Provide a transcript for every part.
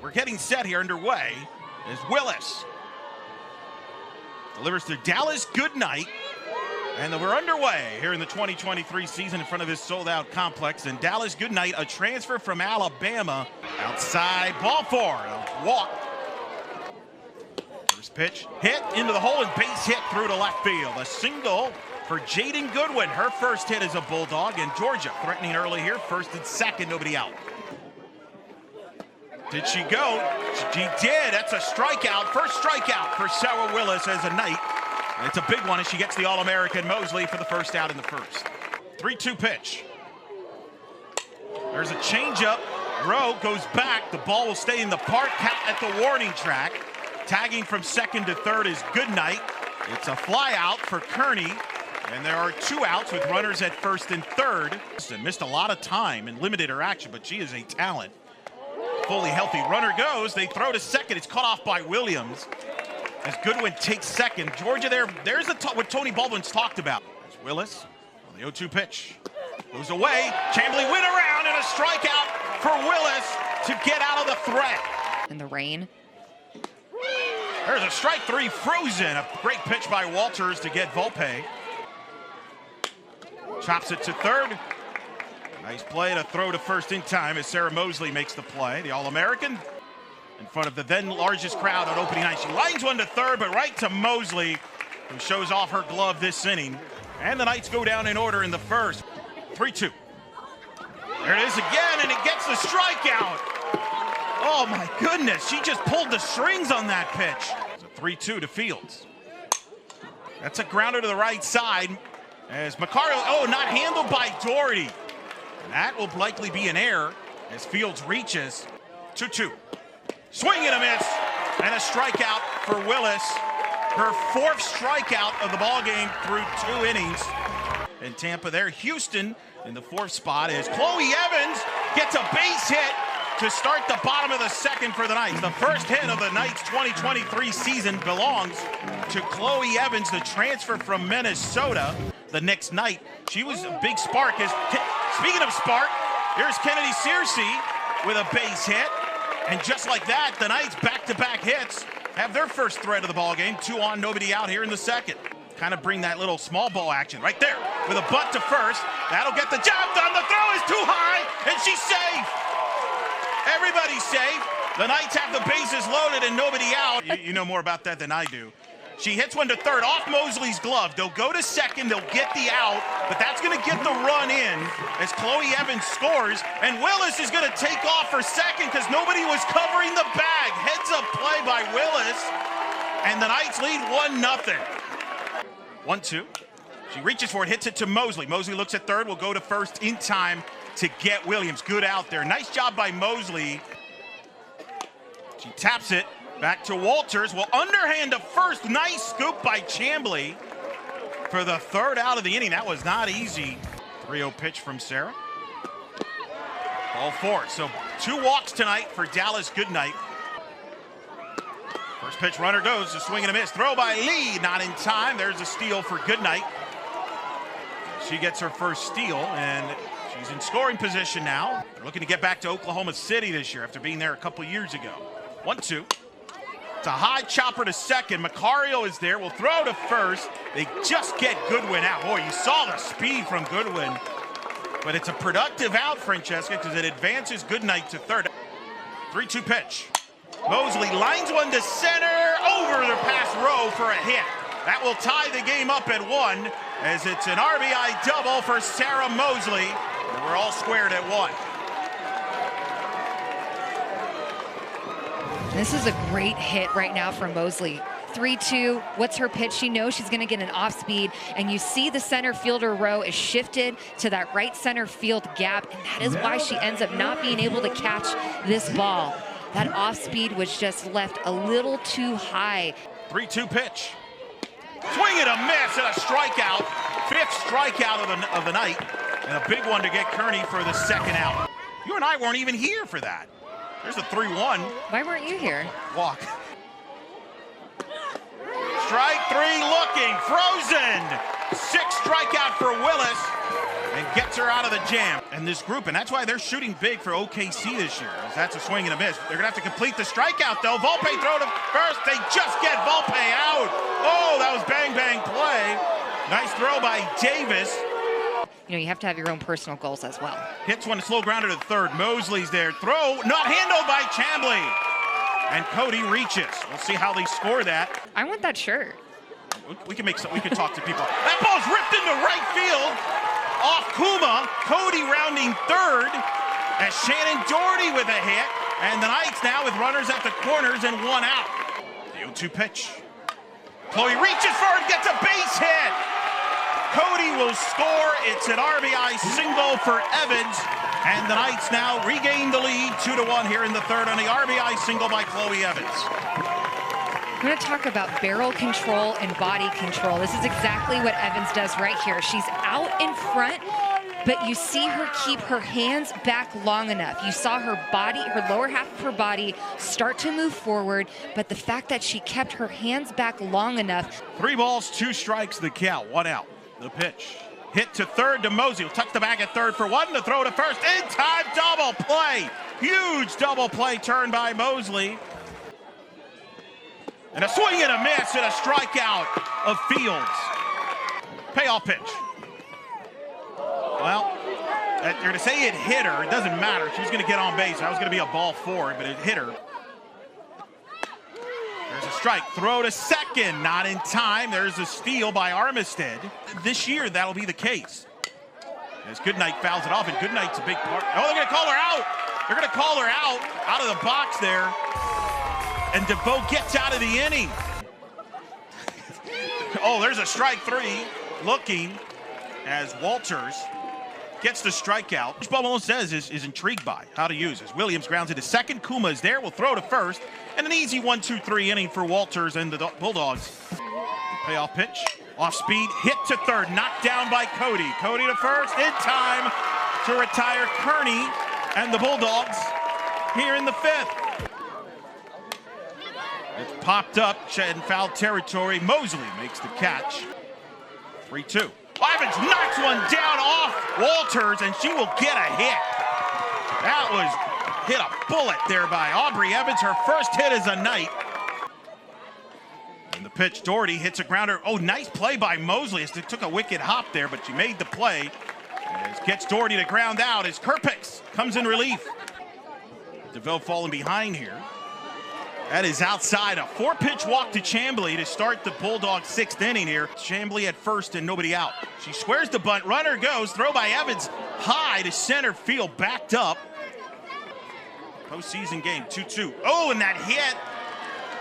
We're getting set here underway as Willis delivers to Dallas Goodnight. And we're underway here in the 2023 season in front of this sold-out complex. And Dallas Goodnight, a transfer from Alabama. Outside, ball four, a walk. First pitch, hit into the hole and base hit through to left field. A single for Jaden Goodwin. Her first hit as a Bulldog. And Georgia threatening early here, first and second, nobody out. Did she go? She did. That's a strikeout. First strikeout for Sarah Willis as a Knight. And it's a big one as she gets the All-American Mosley for the first out in the first. 3-2 pitch. There's a changeup. Rowe goes back. The ball will stay in the park at the warning track. Tagging from second to third is Goodnight. It's a fly out for Kearney. And there are two outs with runners at first and third. Missed a lot of time and limited her action, but she is a talent. Fully healthy. Runner goes. They throw to second. It's cut off by Williams as Goodwin takes second. Georgia there's what Tony Baldwin's talked about. There's Willis on the 0-2 pitch. Goes away. Chambly went around and a strikeout for Willis to get out of the threat. In the rain. There's a strike three frozen. A great pitch by Walters to get Volpe. Chops it to third. Nice play and a throw to first in time as Sarah Mosley makes the play. The All-American in front of the then largest crowd on opening night. She lines one to third, but right to Mosley, who shows off her glove this inning. And the Knights go down in order in the first. 3-2. There it is again, and it gets the strikeout. Oh my goodness, she just pulled the strings on that pitch. It's a 3-2 to Fields. That's a grounder to the right side as Macario, not handled by Doherty. And that will likely be an error as Fields reaches. 2-2. Swing and a miss, and a strikeout for Willis. Her fourth strikeout of the ballgame through 2 innings. In Tampa there, Houston in the fourth spot as Chloe Evans gets a base hit to start the bottom of the second for the Knights. The first hit of the Knights 2023 season belongs to Chloe Evans, the transfer from Minnesota. The next night, she was a big spark. Speaking of spark, here's Kennedy Searcy with a base hit. And just like that, the Knights back-to-back hits have their first threat of the ballgame. 2 on, nobody out here in the second. Kind of bring that little small ball action right there with a butt to first. That'll get the job done. The throw is too high, and she's safe. Everybody's safe. The Knights have the bases loaded and nobody out. You know more about that than I do. She hits one to third off Mosley's glove. They'll go to second, they'll get the out, but that's gonna get the run in as Chloe Evans scores, and Willis is gonna take off for second because nobody was covering the bag. Heads up play by Willis, and the Knights lead 1-0. 1-2. She reaches for it, hits it to Mosley. Mosley looks at third, will go to first in time to get Williams. Good out there. Nice job by Mosley. She taps it. Back to Walters. Well, underhand to first. Nice scoop by Chambly for the third out of the inning. That was not easy. 3-0 pitch from Sarah. Ball 4. So 2 walks tonight for Dallas Goodnight. First pitch, runner goes. A swing and a miss. Throw by Lee. Not in time. There's a steal for Goodnight. She gets her first steal, and she's in scoring position now. They're looking to get back to Oklahoma City this year after being there a couple years ago. 1-2. It's a high chopper to second. Macario is there. Will throw to first. They just get Goodwin out. Boy, you saw the speed from Goodwin. But it's a productive out, Francesca, because it advances Goodnight to third. 3-2 pitch. Mosley lines one to center. Over the past Rowe for a hit. That will tie the game up at 1 as it's an RBI double for Sarah Mosley. And we're all squared at 1. This is a great hit right now from Mosley. 3-2, what's her pitch? She knows she's gonna get an off speed, and you see the center fielder Rowe is shifted to that right center field gap, and that is why she ends up not being able to catch this ball. That off speed was just left a little too high. 3-2 pitch. Swing and a miss and a strikeout. 5th strikeout of the night, and a big one to get Kearney for the second out. You and I weren't even here for that. There's a 3-1. Why weren't you here? Walk. Strike 3 looking, frozen. 6th strikeout for Willis. and gets her out of the jam. And this group, and that's why they're shooting big for OKC this year, as that's a swing and a miss. They're gonna have to complete the strikeout though. Volpe throw to first, they just get Volpe out. Oh, that was bang bang play. Nice throw by Davis. You know, you have to have your own personal goals as well. Hits one, a slow grounder to third. Mosley's there. Throw not handled by Chambly. And Cody reaches. We'll see how they score that. I want that shirt. We can talk to people. That ball's ripped into right field. Off Kuma. Cody rounding third. As Shannon Doherty with a hit. And the Knights now with runners at the corners and one out. The 0-2 pitch. Chloe reaches for it, gets a base hit. Cody will score. It's an RBI single for Evans. And the Knights now regain the lead 2-1 here in the third on the RBI single by Chloe Evans. I'm going to talk about barrel control and body control. This is exactly what Evans does right here. She's out in front, but you see her keep her hands back long enough. You saw her body, her lower half of her body start to move forward, but the fact that she kept her hands back long enough. 3 balls, 2 strikes, the count, 1 out. The pitch. Hit to third to Mosey. Will touch the bag at third for 1 to throw to first. In time, double play. Huge double play turn by Mosley. And a swing and a miss and a strikeout of Fields. Payoff pitch. Well, they're going to say it hit her. It doesn't matter. She was going to get on base. That was going to be a ball forward, but it hit her. There's a strike. Throw to second. Not in time. There's a steal by Armistead. This year, that'll be the case. As Goodnight fouls it off, and Goodnight's a big part. Oh, they're going to call her out. They're going to call her out of the box there. And DeVoe gets out of the inning. Oh, there's a strike 3. Looking as Walters gets the strikeout. Which Bob Malone says is intrigued by how to use this. Williams grounds into second. Kuma is there. Will throw to first. And an easy 1-2-3 inning for Walters and the Bulldogs. Payoff pitch. Off speed. Hit to third. Knocked down by Cody. Cody to first. In time to retire Kearney and the Bulldogs here in the 5th. It's popped up in foul territory. Mosley makes the catch. 3-2. Evans knocks one down off Walters, and she will get a hit. That was hit a bullet there by Aubrey Evans. Her first hit is a night. And the pitch, Doherty hits a grounder. Oh, nice play by Mosley. It took a wicked hop there, but she made the play. As gets Doherty to ground out as Kerpix comes in relief. DeVille falling behind here. That is outside. A 4-pitch walk to Chambly to start the Bulldogs' 6th inning here. Chambly at first and nobody out. She squares the bunt. Runner goes. Throw by Evans high to center field. Backed up. Postseason game 2-2. Oh, and that hit.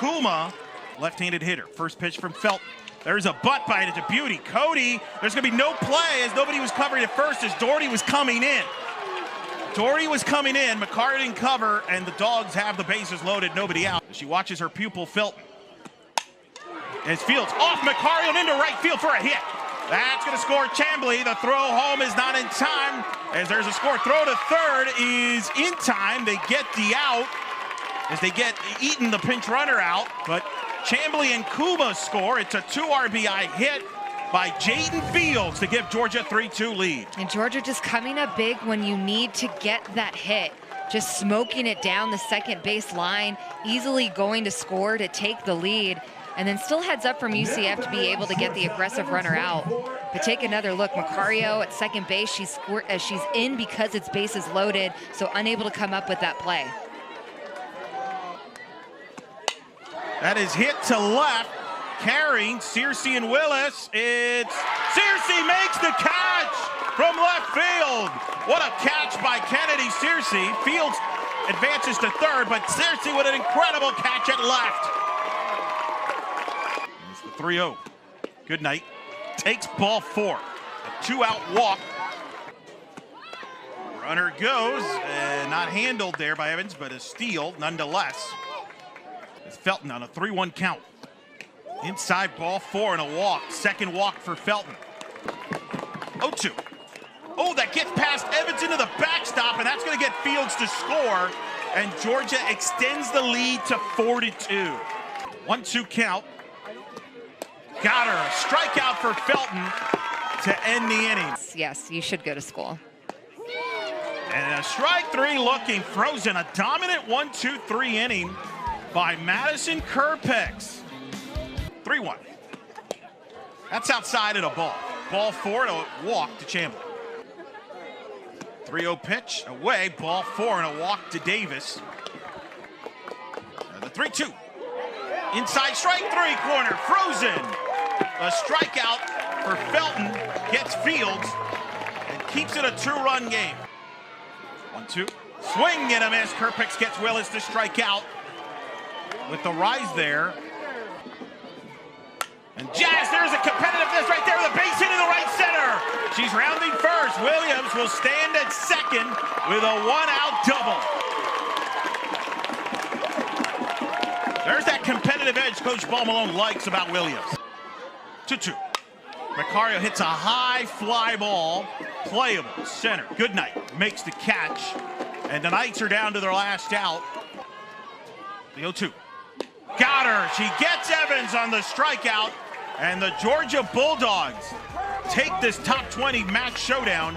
Kuma, left-handed hitter. First pitch from Felton. There's a butt bite. It's a beauty. Cody, there's going to be no play as nobody was covering at first as Doherty was coming in. Doherty was coming in, McCarr didn't cover, and the Dogs have the bases loaded, nobody out. She watches her pupil, Felton. As Fields off McCarr and into right field for a hit. That's going to score Chambly. The throw home is not in time, as there's a score. Throw to third is in time. They get the out, as they get Eaton, the pinch runner, out. But Chambly and Kuma score. It's a 2 RBI hit by Jaden Fields to give Georgia a 3-2 lead. And Georgia just coming up big when you need to get that hit. Just smoking it down the second base line, easily going to score to take the lead. And then still heads up from UCF to be able to get the aggressive runner out. But take another look. Macario at second base, she's in because it's bases loaded, so unable to come up with that play. That is hit to left. Carrying Searcy and Willis. It's Searcy makes the catch from left field. What a catch by Kennedy Searcy. Fields advances to third, but Searcy with an incredible catch at left. It's the 3-0. Goodnight takes ball 4. A 2-out walk. Runner goes, not handled there by Evans, but a steal nonetheless. It's Felton on a 3-1 count. Inside ball 4 and a walk. Second walk for Felton. 0-2. Oh, that gets past Evans into the backstop, and that's going to get Fields to score. And Georgia extends the lead to 4-2. 1-2 count. Got her. A strikeout for Felton. to end the inning. Yes, you should go to school. And a strike three looking frozen. A dominant 1-2-3 inning by Madison Kerpex. 3-1. That's outside of a ball. Ball 4 and a walk to Chamberlain. 3-0 pitch away. Ball 4 and a walk to Davis. The 3-2. Inside strike 3 corner. Frozen. A strikeout for Felton. Gets Fields and keeps it a 2-run game. 1-2. Swing and a miss. Kerpex gets Willis to strike out with the rise there. And Jazz, there's a competitiveness right there with a base hit in the right center. She's rounding first. Williams will stand at second with a 1-out double. There's that competitive edge Coach Paul Malone likes about Williams. 2-2. Macario hits a high fly ball. Playable. Center. Goodnight makes the catch. And the Knights are down to their last out. The 0-2. Got her. She gets Evans on the strikeout. And the Georgia Bulldogs take this top 20 match showdown.